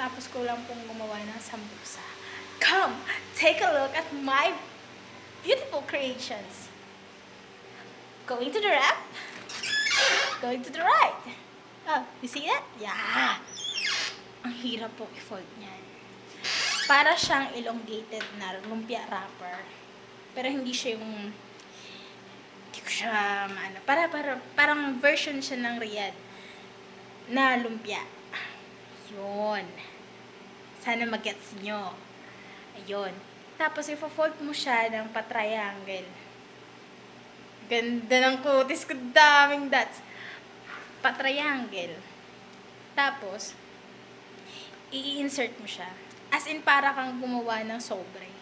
Katatapos ko lang pong gumawa ng sambusa. Come, take a look at my beautiful creations. Going to the left, going to the right. Oh, you see it? Yeah. Ang hirap po i-fold niyan. Para siyang elongated na lumpia wrapper. Pero hindi siya yung parang version siya ng Riyadh na lumpia. Yun. Sana mag-gets nyo. Ayun. Tapos, i-fold mo siya ng pa-triangle. Ganda ng kutis ko. Daming dots. Pa-triangle. Tapos, i-insert mo siya. As in, para kang gumawa ng sobre.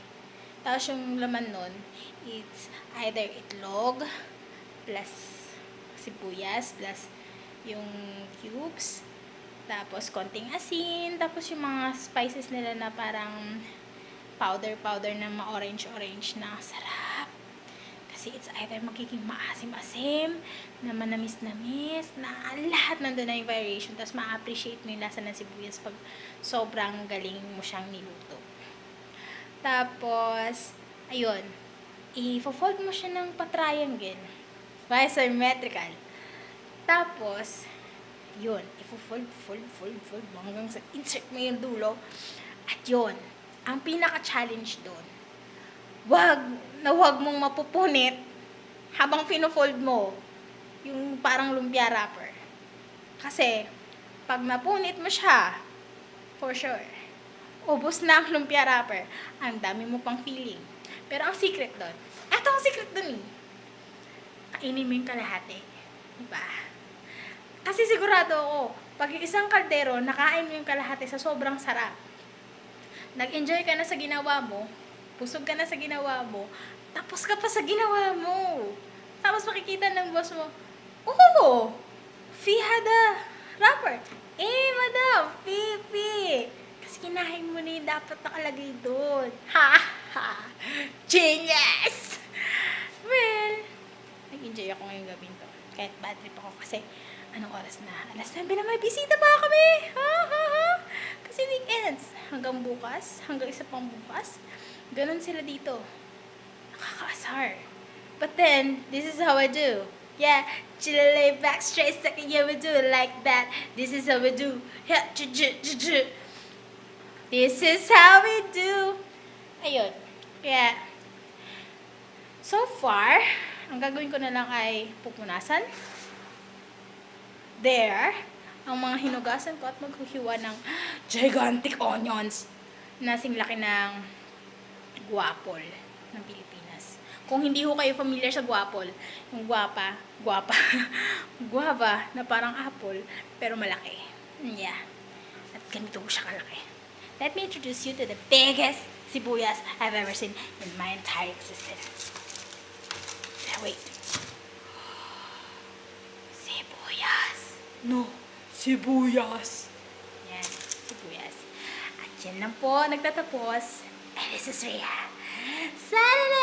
Tapos, yung laman nun, it's either itlog, plus sibuyas, plus yung cubes, tapos konting asin, tapos yung mga spices nila na parang powder na ma-orange na sarap. Kasi it's either magiging maasim-asim, na manamis-namis, na lahat nandun na yung variation. Tapos ma-appreciate mo yung lasa ng sibuyas pag sobrang galing mo siyang niluto. Tapos, ayun, i-fold mo siya ng pa-triangle. Symmetrical. Tapos, yun, i-fold hanggang sa insert mo yung dulo. At yun, ang pinaka-challenge doon, wag mong mapupunit habang fino-fold mo yung parang lumpia wrapper. Kasi, pag napunit mo siya, for sure, ubos na ang lumpia wrapper. Ang dami mo pang feeling. Pero ang secret doon, eto ang secret doon eh. Kainin mo yung kalahati. Diba? Kasi sigurado ako, pag isang kaldero, nakain mo yung kalahati sa sobrang sarap. Nag-enjoy ka na sa ginawa mo, busog ka na sa ginawa mo, tapos ka pa sa ginawa mo. Tapos makikita ng boss mo, oh, Fee had a wrapper. Madam, Fee. Kasi kinain mo na yung dapat nakalagay doon. Ha! Genius! Well, nag-enjoy ako ngayong gabing to. Kahit bad trip ako kasi, anong oras na? Alas 9 na, may bisita pa kami! Ha! Kasi weekends. Hanggang bukas, hanggang isa pang bukas. Ganon sila dito. Nakakaasar. But then, this is how I do. Yeah, chillay back straight second, yeah, we do it like that. This is how we do. Yeah, this is how we do. Ayun. Kaya, so far, ang gagawin ko na lang ay pupunasan. There, ang mga hinugasan ko at maghuhiwa ng gigantic onions na singlaki ng guapol ng Pilipinas. Kung hindi ho kayo familiar sa guapol, yung guava na parang apple, pero malaki. Yeah. At ganito siya kalaki. Let me introduce you to the biggest sibuyas I've ever seen in my entire existence. Wait. Sibuyas. No, sibuyas. Yan, sibuyas. At yan lang po, nagtatapos. And this is Rhea. Sana